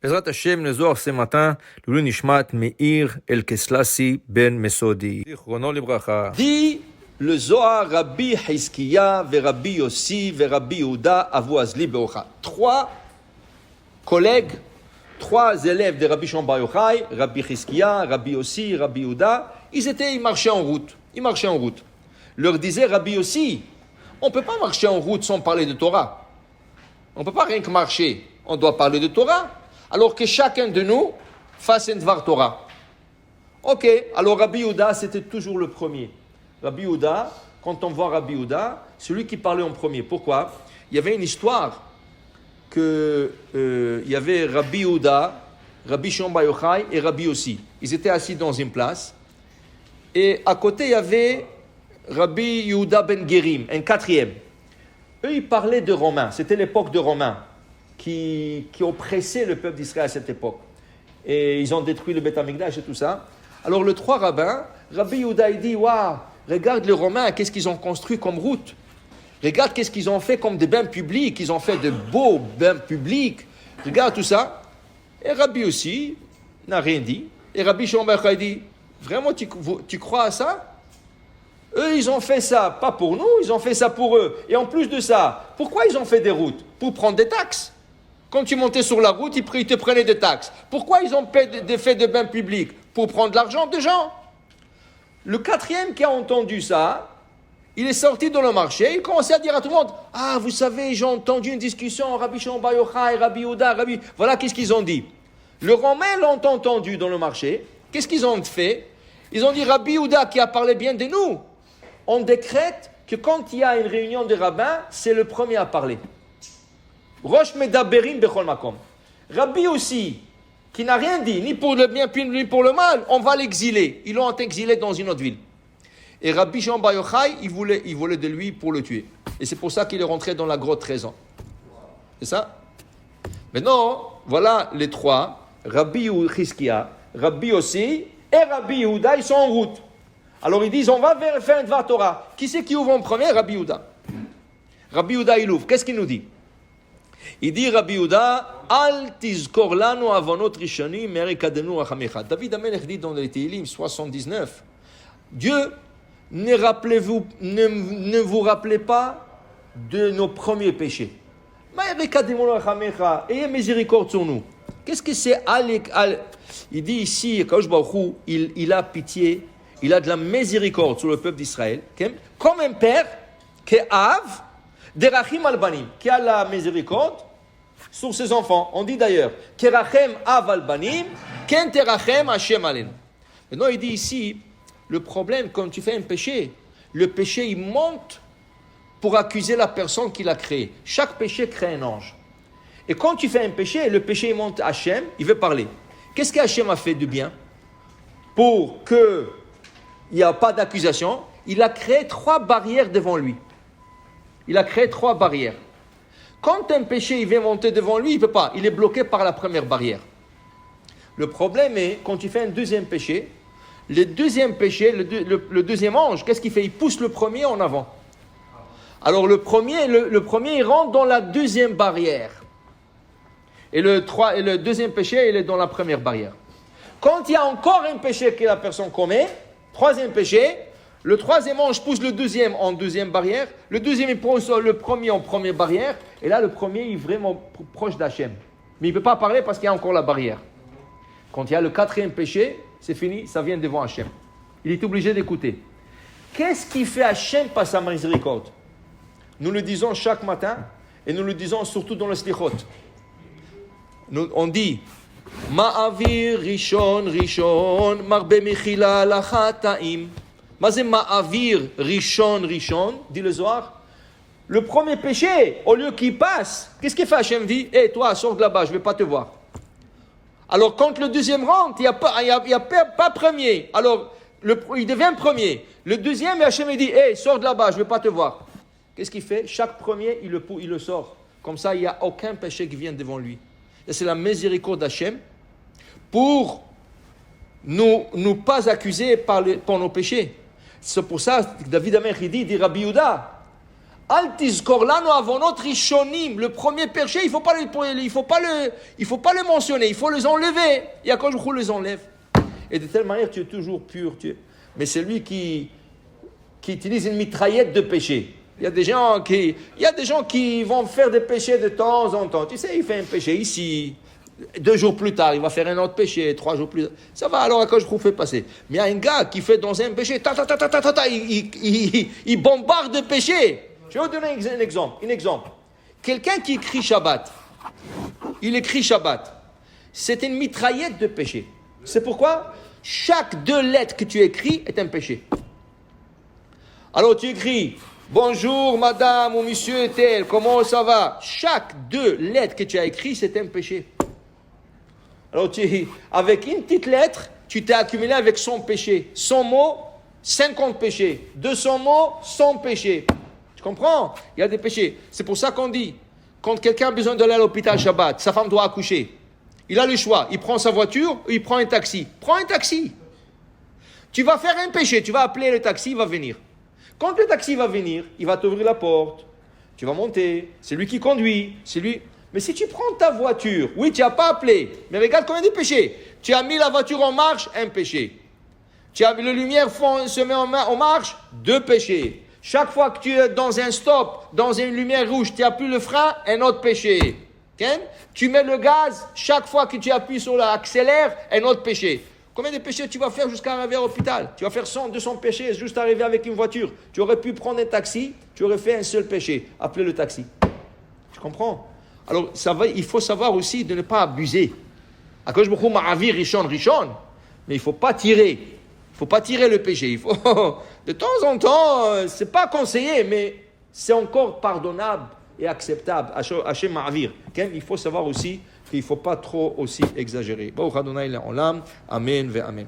Bezrat Hashem, le Zohar ce matin, Lulu Nishmat Meir El Keslassi Ben Mesodi. Zichrono Libracha. Dit le Zohar Rabbi Hizkiya, Rabbi Yossi, Rabbi Yehuda, Avu Azli Beocha. Trois collègues, trois élèves de Rabbi Shimon Bar Yochai, Rabbi Hizkiya, Rabbi Yossi, Rabbi Yehuda, ils marchaient en route. Leur disait Rabbi Yossi, on ne peut pas marcher en route sans parler de Torah. On ne peut pas rien que marcher, on doit parler de Torah. Alors que chacun de nous fasse un Dvar Torah. Ok, alors Rabbi Yehuda, c'était toujours le premier. Rabbi Yehuda, quand on voit Rabbi Yehuda, celui qui parlait en premier. Pourquoi? Il y avait une histoire que il y avait Rabbi Yehuda, Rabbi Shimon Bar Yochai et Rabbi Yossi. Ils étaient assis dans une place. Et à côté, il y avait Rabbi Yehuda ben Gerim, un quatrième. Eux, ils parlaient de Romains. C'était l'époque de Romains qui oppressaient le peuple d'Israël à cette époque. Et ils ont détruit le Beth Amikdash et tout ça. Alors, les trois rabbins, Rabbi Yehuda, il dit, waouh, regarde les Romains, qu'est-ce qu'ils ont construit comme route. Regarde qu'est-ce qu'ils ont fait comme des bains publics. Ils ont fait de beaux bains publics. Regarde tout ça. Et Rabbi aussi n'a rien dit. Et Rabbi Shimon Bar Yochai dit, vraiment, tu crois à ça? Eux, ils ont fait ça, pas pour nous, ils ont fait ça pour eux. Et en plus de ça, pourquoi ils ont fait des routes? Pour prendre des taxes. Quand tu montais sur la route, ils te prenaient des taxes. Pourquoi ils ont fait des bains publics? Pour prendre l'argent des gens. Le quatrième qui a entendu ça, il est sorti dans le marché, il commençait à dire à tout le monde, ah, vous savez, j'ai entendu une discussion, Rabbi Shimon Bar Yochai, Rabbi Yehuda, Voilà, qu'est-ce qu'ils ont dit? Le Romain l'ont entendu dans le marché. Qu'est-ce qu'ils ont fait? Ils ont dit, Rabbi Yehuda qui a parlé bien de nous, on décrète que quand il y a une réunion de rabbins, c'est le premier à parler. Rosh Medaberim Bechol Makom. Rabbi aussi, qui n'a rien dit, ni pour le bien, ni pour le mal, on va l'exiler. Ils l'ont exilé dans une autre ville. Et Rabbi Shimon Bar Yochai, il voulait de lui pour le tuer. Et c'est pour ça qu'il est rentré dans la grotte 13 ans. C'est ça? Maintenant, voilà les trois, Rabbi Hizkiya, Rabbi Yossi et Rabbi Yehuda, ils sont en route. Alors ils disent, on va faire un Dvar Torah. Qui c'est qui ouvre en premier? Rabbi Yehuda. Rabbi Yehuda, il ouvre. Qu'est-ce qu'il nous dit? Il dit, Rabbi Yehuda, Al tizkor lanu avonot rishonim merikadenu rachamecha. David Amelech dit dans les Tehillim 79, Dieu, ne vous rappelez pas de nos premiers péchés. Merikadenu rachamecha, ayez miséricorde sur nous. Qu'est-ce que c'est Il dit ici, Kadosh Baruch Hu, il a pitié, il a de la miséricorde sur le peuple d'Israël, comme un père qui Av, derachim al-banim, qui a la miséricorde sur ses enfants. On dit d'ailleurs, kerachem av al-banim, ken terachem Hashem alen. Maintenant, il dit ici, le problème, quand tu fais un péché, le péché, il monte pour accuser la personne qui l'a créé. Chaque péché crée un ange. Et quand tu fais un péché, le péché, il monte à Hashem, il veut parler. Qu'est-ce qu'Hachem a fait de bien? Pour qu'il n'y ait pas d'accusation, il a créé 3 barrières devant lui. Il a créé 3 barrières. Quand un péché il vient monter devant lui, il ne peut pas. Il est bloqué par la première barrière. Le problème est, quand tu fais un deuxième péché, le deuxième péché, le deuxième ange, qu'est-ce qu'il fait? Il pousse le premier en avant. Alors le premier, il rentre dans la deuxième barrière. Et le deuxième péché, il est dans la première barrière. Quand il y a encore un péché que la personne commet, troisième péché, le troisième ange pousse le deuxième en deuxième barrière, le deuxième il pousse le premier en première barrière, et là le premier il est vraiment proche d'Hachem. Mais il ne peut pas parler parce qu'il y a encore la barrière. Quand il y a le quatrième péché, c'est fini, ça vient devant Hachem. Il est obligé d'écouter. Qu'est-ce qui fait Hachem par sa miséricorde? Nous le disons chaque matin, et nous le disons surtout dans le slichot. On dit, Ma'avir rishon rishon, marbe mechila lachataim. Mazé ma'avir rishon rishon, dit le Zohar. Le premier péché, au lieu qu'il passe, qu'est-ce qu'il fait? Hachem dit, hé, toi, sors de là-bas, je ne vais pas te voir. Alors, quand le deuxième rentre, il n'y a pas premier. Alors, il devient premier. Le deuxième, Hachem dit, hé, sors de là-bas, je ne vais pas te voir. Qu'est-ce qu'il fait? Chaque premier, il le sort. Comme ça, il n'y a aucun péché qui vient devant lui. Et c'est la miséricorde d'Hachem pour nous pas accuser pour nos péchés. C'est pour ça que David Amelech dit Rabbi Yehuda, Al tizkor lanu avonot rishonim. Le premier péché, il faut pas le mentionner, il faut les enlever. Et à quand je les enlève. Et de telle manière, tu es toujours pur. Mais c'est lui qui utilise une mitraillette de péché. Il y a des gens qui vont faire des péchés de temps en temps. Tu sais, il fait un péché ici. 2 jours plus tard, il va faire un autre péché. 3 jours plus tard. Ça va, alors à quoi je trouve fait passer. Mais il y a un gars qui fait dans un péché, il bombarde de péchés. Je vais vous donner un exemple. Quelqu'un qui écrit Shabbat, il écrit Shabbat. C'est une mitraillette de péché. C'est pourquoi chaque 2 lettres que tu écris est un péché. Alors tu écris bonjour madame ou monsieur tel, comment ça va? Chaque 2 lettres que tu as écrites, c'est un péché. Alors avec une petite lettre, tu t'es accumulé avec 100 péchés. 100 mots, 50 péchés. 200 mots, 100 péchés. Tu comprends? Il y a des péchés. C'est pour ça qu'on dit, quand quelqu'un a besoin d'aller à l'hôpital Shabbat, sa femme doit accoucher. Il a le choix. Il prend sa voiture ou il prend un taxi. Prends un taxi. Tu vas faire un péché. Tu vas appeler le taxi, il va venir. Quand le taxi va venir, il va t'ouvrir la porte. Tu vas monter. C'est lui qui conduit. C'est lui. Mais si tu prends ta voiture, oui, tu n'as pas appelé. Mais regarde combien de péchés. Tu as mis la voiture en marche, un péché. Tu as mis la lumière se met en marche, 2 péchés. Chaque fois que tu es dans un stop, dans une lumière rouge, tu appuies le frein, un autre péché. Okay? Tu mets le gaz, chaque fois que tu appuies sur l'accélère, un autre péché. Combien de péchés tu vas faire jusqu'à arriver à l'hôpital? Tu vas faire 100, 200 péchés juste arriver avec une voiture. Tu aurais pu prendre un taxi, tu aurais fait un seul péché, appeler le taxi. Tu comprends? Alors, il faut savoir aussi de ne pas abuser. Akadosh Baruch Hu ma'avir rishon, mais il ne faut pas tirer. Il ne faut pas tirer le péché. Il faut, de temps en temps, ce n'est pas conseillé, mais c'est encore pardonnable et acceptable. Hachem ma'avir. Il faut savoir aussi qu'il ne faut pas trop aussi exagérer. Baruch Adonai le'olam. Amen ve amen.